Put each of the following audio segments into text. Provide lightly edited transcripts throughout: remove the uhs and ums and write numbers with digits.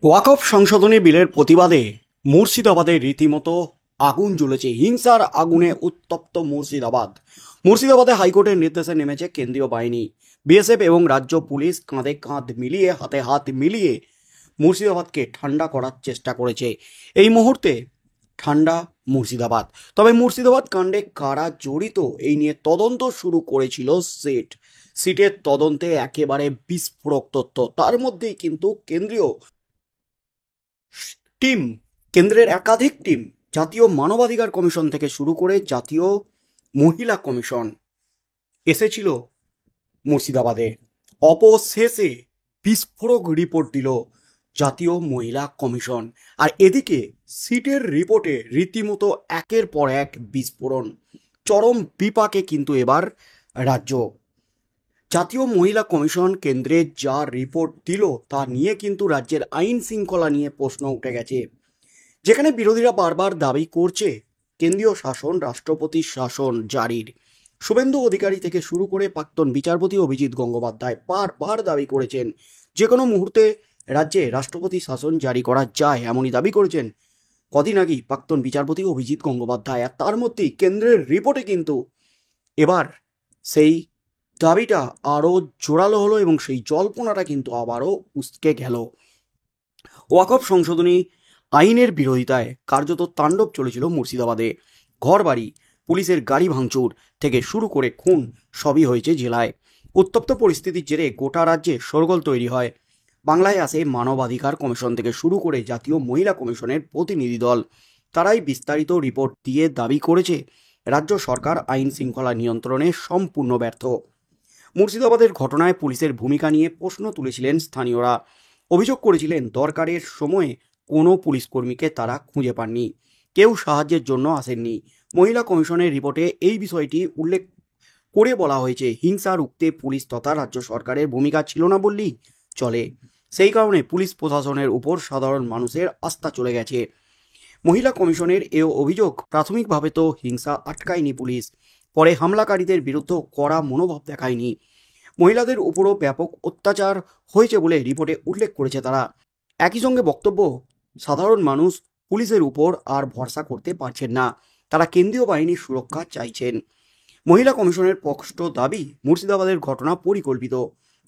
ওয়াকফ সংশোধনী বিলের প্রতিবাদে মুর্শিদাবাদে রীতিমতো আগুন জ্বলেছে। হিংসার আগুনে উত্তপ্ত মুর্শিদাবাদে হাইকোর্টের নির্দেশে নেমেছে কেন্দ্রীয় বাহিনী। বিএসএফ এবং রাজ্য পুলিশ কাঁধে কাঁধ মিলিয়ে হাতে হাত মিলিয়ে মুর্শিদাবাদকে ঠান্ডা করার চেষ্টা করেছে। এই মুহূর্তে ঠান্ডা মুর্শিদাবাদ। তবে মুর্শিদাবাদ কাণ্ডে কারা জড়িত এই নিয়ে তদন্ত শুরু করেছিল সিটের তদন্তে একেবারে বিস্ফোরক তথ্য। তার মধ্যেই কিন্তু টিম কেন্দ্রের একাধিক টিম, জাতীয় মানবাধিকার কমিশন থেকে শুরু করে জাতীয় মহিলা কমিশন এসেছিল মুর্শিদাবাদে। অবশেষে বিস্ফোরক রিপোর্ট দিল জাতীয় মহিলা কমিশন। আর এদিকে সিটের রিপোর্টে রীতিমতো একের পর এক বিস্ফোরণ। চরম বিপাকে কিন্তু এবার রাজ্য। জাতীয় মহিলা কমিশন কেন্দ্রে যা রিপোর্ট দিল তা নিয়ে কিন্তু রাজ্যের আইন শৃঙ্খলা নিয়ে প্রশ্ন উঠে গেছে। যেখানে বিরোধীরা বারবার দাবি করছে কেন্দ্রীয় শাসন, রাষ্ট্রপতির শাসন জারির। শুভেন্দু অধিকারী থেকে শুরু করে প্রাক্তন বিচারপতি অভিজিৎ গঙ্গোপাধ্যায় বারবার দাবি করেছেন যে কোনো মুহূর্তে রাজ্যে রাষ্ট্রপতি শাসন জারি করা যায়, এমনই দাবি করেছেন কদিন আগেই প্রাক্তন বিচারপতি অভিজিৎ গঙ্গোপাধ্যায়। আর তার মধ্যেই কেন্দ্রের রিপোর্টে কিন্তু এবার সেই দাবিটা আরও জোরালো হলো এবং সেই জল্পনাটা কিন্তু আবারও উস্কে গেল। ওয়াকফ সংশোধনী আইনের বিরোধিতায় কার্যত তাণ্ডব চলেছিল মুর্শিদাবাদে। ঘরবাড়ি, পুলিশের গাড়ি ভাঙচুর থেকে শুরু করে খুন সবই হয়েছে জেলায়। উত্তপ্ত পরিস্থিতির জেরে গোটা রাজ্যে শোরগোল তৈরি হয়। বাংলায় আসে মানবাধিকার কমিশন থেকে শুরু করে জাতীয় মহিলা কমিশনের প্রতিনিধি দল। তারাই বিস্তারিত রিপোর্ট দিয়ে দাবি করেছে রাজ্য সরকার আইন শৃঙ্খলা নিয়ন্ত্রণে সম্পূর্ণ ব্যর্থ। মুর্শিদাবাদের ঘটনায় পুলিশের ভূমিকা নিয়ে প্রশ্ন তুলেছিলেন স্থানীয়রা। অভিযোগ করেছিলেন দরকারের সময়ে কোনো পুলিশ কর্মীকে তারা খুঁজে পাননি, কেউ সাহায্যের জন্য আসেননি। মহিলা কমিশনের রিপোর্টে এই বিষয়টি উল্লেখ করে বলা হয়েছে হিংসা রুখতে পুলিশ তথা রাজ্য সরকারের ভূমিকা ছিল না বললেই চলে। সেই কারণে পুলিশ প্রশাসনের উপর সাধারণ মানুষের আস্থা চলে গেছে। মহিলা কমিশনের এ অভিযোগ, প্রাথমিকভাবে তো হিংসা আটকায়নি পুলিশ, পরে হামলাকারীদের বিরুদ্ধে কড়া মনোভাব দেখায়নি। মহিলাদের উপরও ব্যাপক অত্যাচার হয়েছে বলে রিপোর্টে উল্লেখ করেছে তারা। একই সঙ্গে বক্তব্য, সাধারণ মানুষ পুলিশের উপর আর ভরসা করতে পারছেন না, তারা কেন্দ্রীয় বাহিনীর সুরক্ষা চাইছেন। মহিলা কমিশনের স্পষ্ট দাবি মুর্শিদাবাদের ঘটনা পরিকল্পিত,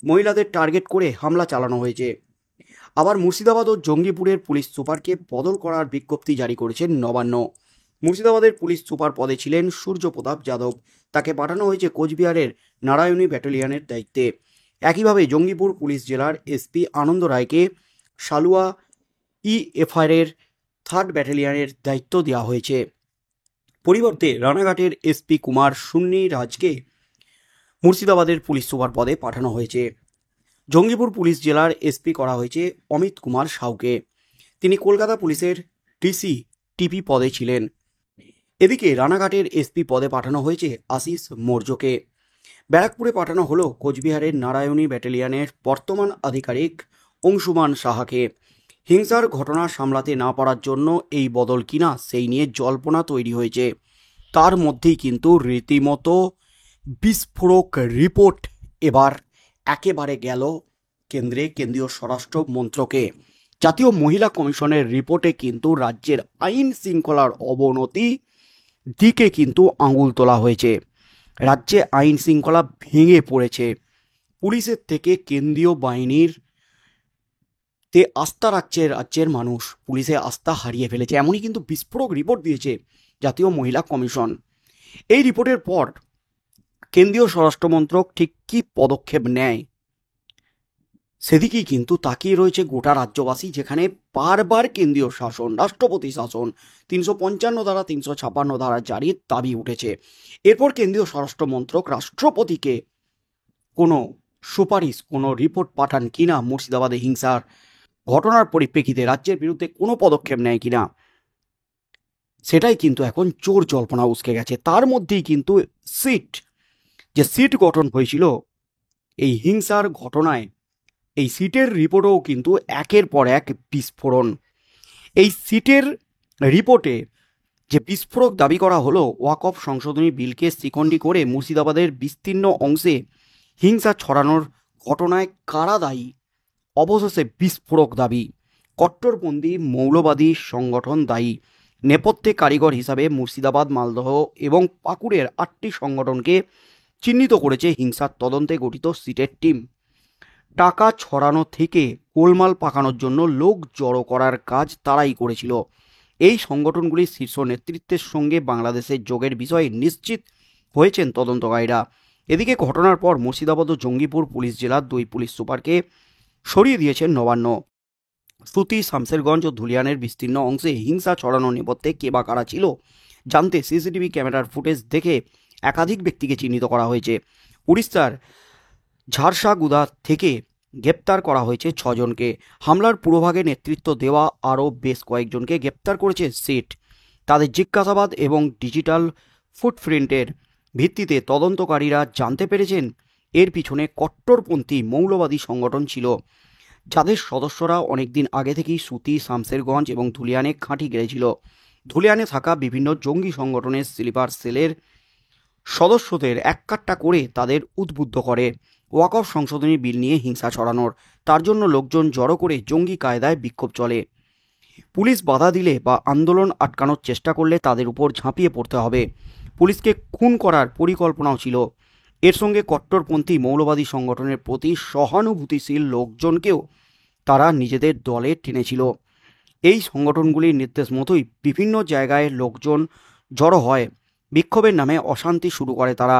মহিলাদের টার্গেট করে হামলা চালানো হয়েছে। আবার মুর্শিদাবাদ ও জঙ্গিপুরের পুলিশ সুপারকে বদল করার বিজ্ঞপ্তি জারি করেছেন নবান্ন। মুর্শিদাবাদের পুলিশ সুপার পদে ছিলেন সূর্যপ্রতাপ যাদব, তাকে পাঠানো হয়েছে কোচবিহারের নারায়ণী ব্যাটালিয়নের দায়িত্বে। একইভাবে জঙ্গিপুর পুলিশ জেলার এসপি আনন্দ রায়কে সালুয়া ইএফআইআর 3rd ব্যাটালিয়নের দায়িত্ব দেওয়া হয়েছে। পরিবর্তে রানাঘাটের এসপি কুমার সুন্নি রাজকে মুর্শিদাবাদের পুলিশ সুপার পদে পাঠানো হয়েছে। জঙ্গিপুর পুলিশ জেলার এসপি করা হয়েছে অমিত কুমার সাউকে, তিনি কলকাতা পুলিশের ডিসি টিপি পদে ছিলেন। এদিকে রানাঘাটের এসপি পদে পাঠানো হয়েছে আশিস মৌর্যকে। ব্যারাকপুরে পাঠানো হলো কোচবিহারের নারায়ণী ব্যাটালিয়নের বর্তমান আধিকারিক অংশুমান সাহাকে। হিংসার ঘটনা সামলাতে না পারার জন্য এই বদল কিনা সেই নিয়ে জল্পনা তৈরি হয়েছে। তার মধ্যেই কিন্তু রীতিমতো বিস্ফোরক রিপোর্ট এবার একেবারে গেল কেন্দ্রীয় স্বরাষ্ট্র মন্ত্রকে। জাতীয় মহিলা কমিশনের রিপোর্টে কিন্তু রাজ্যের আইন শৃঙ্খলার অবনতি দিকে কিন্তু আঙুল তোলা হয়েছে। রাজ্যে আইন শৃঙ্খলা ভেঙে পড়েছে। পুলিশের থেকে কেন্দ্রীয় বাহিনীর তে আস্থা রাখছে রাজ্যের মানুষ, পুলিশে আস্থা হারিয়ে ফেলেছে, এমনই কিন্তু বিস্ফোরক রিপোর্ট দিয়েছে জাতীয় মহিলা কমিশন। এই রিপোর্টের পর কেন্দ্রীয় স্বরাষ্ট্রমন্ত্রক ঠিক কী পদক্ষেপ নেয় সেদিকেই কিন্তু তাকিয়ে রয়েছে গোটা রাজ্যবাসী, যেখানে বারবার কেন্দ্রীয় শাসন, রাষ্ট্রপতি শাসন, 355 ধারা 356 ধারা জারির দাবি উঠেছে। এরপর কেন্দ্রীয় স্বরাষ্ট্রমন্ত্রক রাষ্ট্রপতিকে কোনো সুপারিশ, কোনো রিপোর্ট পাঠান কিনা, মুর্শিদাবাদে হিংসার ঘটনার পরিপ্রেক্ষিতে রাজ্যের বিরুদ্ধে কোনো পদক্ষেপ নেয় কিনা, সেটাই কিন্তু এখন জোর জল্পনা উস্কে গেছে। তার মধ্যেই কিন্তু সিট গঠন হয়েছিল এই হিংসার ঘটনায়, এই সিটের রিপোর্টেও কিন্তু একের পর এক বিস্ফোরণ। এই সিটের রিপোর্টে যে বিস্ফোরক দাবি করা হলো, ওয়াকফ সংশোধনী বিলকে শিকন্ডি করে মুর্শিদাবাদের বিস্তীর্ণ অংশে হিংসা ছড়ানোর ঘটনায় কারা দায়ী, অবশেষে বিস্ফোরক দাবি। কট্টরপন্থী মৌলবাদী সংগঠন দায়ী। নেপথ্যে কারিগর হিসাবে মুর্শিদাবাদ, মালদহ এবং পাকুড়ের 8টি সংগঠনকে চিহ্নিত করেছে হিংসার তদন্তে গঠিত সিটের টিম। টাকা ছড়ানো থেকে গোলমাল পাকানোর জন্য লোক জড়ো করার কাজ তারাই করেছিল। এই সংগঠনগুলির শীর্ষ নেতৃত্বের সঙ্গে বাংলাদেশের যোগের বিষয়ে নিশ্চিত হয়েছেন তদন্তকারীরা। এদিকে ঘটনার পর মুর্শিদাবাদ ও জঙ্গিপুর পুলিশ জেলার 2 পুলিশ সুপারকে সরিয়ে দিয়েছেন নবান্ন। সুতি, শামসেরগঞ্জ ও ধুলিয়ানের বিস্তীর্ণ অংশে হিংসা ছড়ানোর নেপথ্যে কে বা কারা ছিল জানতে সিসিটিভি ক্যামেরার ফুটেজ দেখে একাধিক ব্যক্তিকে চিহ্নিত করা হয়েছে। উড়িষ্যার ঝারসাগুদা থেকে গ্রেপ্তার করা হয়েছে 6 জনকে। হামলার পুরোভাগে নেতৃত্ব দেওয়া আরও বেশ কয়েকজনকে গ্রেপ্তার করেছে সিট। তাদের জিজ্ঞাসাবাদ এবং ডিজিটাল ফুটপ্রিন্টের ভিত্তিতে তদন্তকারীরা জানতে পেরেছেন এর পিছনে কট্টরপন্থী মৌলবাদী সংগঠন ছিল, যাদের সদস্যরা অনেকদিন আগে থেকেই সুতি, শামসেরগঞ্জ এবং ধুলিয়ানে ঘাঁটি গেড়েছিল। ধুলিয়ানে থাকা বিভিন্ন জঙ্গি সংগঠনের স্লিপার সেলের সদস্যদের এককাট্টা করে তাদের উদ্বুদ্ধ করে ওয়াকফ সংশোধনী বিল নিয়ে হিংসা ছড়ানোর। তার জন্য লোকজন জড়ো করে জঙ্গি কায়দায় বিক্ষোভ চলে। পুলিশ বাধা দিলে বা আন্দোলন আটকানোর চেষ্টা করলে তাদের উপর ঝাঁপিয়ে পড়তে হবে। পুলিশকে খুন করার পরিকল্পনাও ছিল। এর সঙ্গে কট্টরপন্থী মৌলবাদী সংগঠনের প্রতি সহানুভূতিশীল লোকজনকেও তারা নিজেদের দলে টেনেছিল। এই সংগঠনগুলির নির্দেশ মতোই বিভিন্ন জায়গায় লোকজন জড়ো হয়। বিক্ষোভের নামে অশান্তি শুরু করে তারা।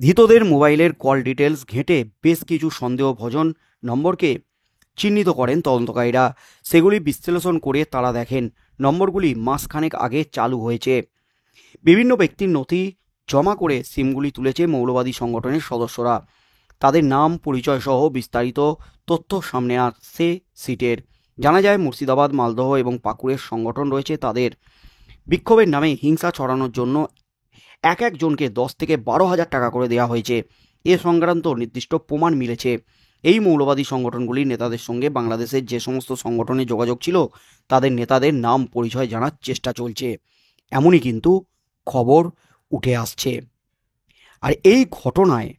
ধৃতদের মোবাইলের কল ডিটেলস ঘেঁটে বেশ কিছু সন্দেহভাজন নম্বরকে চিহ্নিত করেন তদন্তকারীরা। সেগুলি বিশ্লেষণ করে তারা দেখেন নম্বরগুলি মাসখানেক আগে চালু হয়েছে। বিভিন্ন ব্যক্তির নথি জমা করে সিমগুলি তুলেছে মৌলবাদী সংগঠনের সদস্যরা। তাদের নাম, পরিচয় সহ বিস্তারিত তথ্য সামনে আসছে সিটের। জানা যায় মুর্শিদাবাদ, মালদহ এবং পাকুড়ের সংগঠন রয়েছে তাদের। বিক্ষোভের নামে হিংসা ছড়ানোর জন্য এক একজনকে 10 থেকে 12,000 টাকা করে দেওয়া হয়েছে। এ সংক্রান্ত নির্দিষ্ট প্রমাণ মিলেছে। এই মৌলবাদী সংগঠনগুলির নেতাদের সঙ্গে বাংলাদেশের যে সমস্ত সংগঠনে যোগাযোগ ছিল তাদের নেতাদের নাম পরিচয় জানার চেষ্টা চলছে, এমনই কিন্তু খবর উঠে আসছে। আর এই ঘটনায়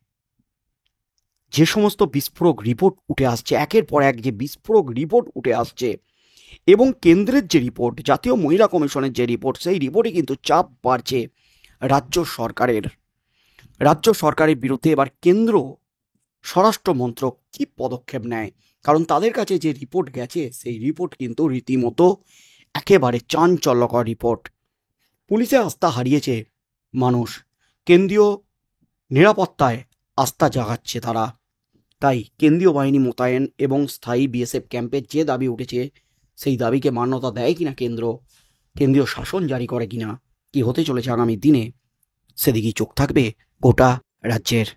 যে সমস্ত বিস্ফোরক রিপোর্ট উঠে আসছে, একের পর এক যে বিস্ফোরক রিপোর্ট উঠে আসছে এবং কেন্দ্রের যে রিপোর্ট, জাতীয় মহিলা কমিশনের যে রিপোর্ট, সেই রিপোর্টে কিন্তু চাপ বাড়ছে রাজ্য সরকারের। রাজ্য সরকারের বিরুদ্ধে এবার কেন্দ্র স্বরাষ্ট্র মন্ত্রক কী পদক্ষেপ নেয়, কারণ তাদের কাছে যে রিপোর্ট গেছে সেই রিপোর্ট কিন্তু রীতিমতো একেবারে চাঞ্চল্যকর রিপোর্ট। পুলিশে আস্থা হারিয়েছে মানুষ, কেন্দ্রীয় নিরাপত্তায় আস্থা জাগাচ্ছে তারা। তাই কেন্দ্রীয় বাহিনী মোতায়েন এবং স্থায়ী বিএসএফ ক্যাম্পের যে দাবি উঠেছে সেই দাবিকে মান্যতা দেয় কিনা কেন্দ্রীয় শাসন জারি করে কিনা, কি হতে চলেছে আগামী দিনে, সেদিকেই চোখ থাকবে গোটা রাজ্যের।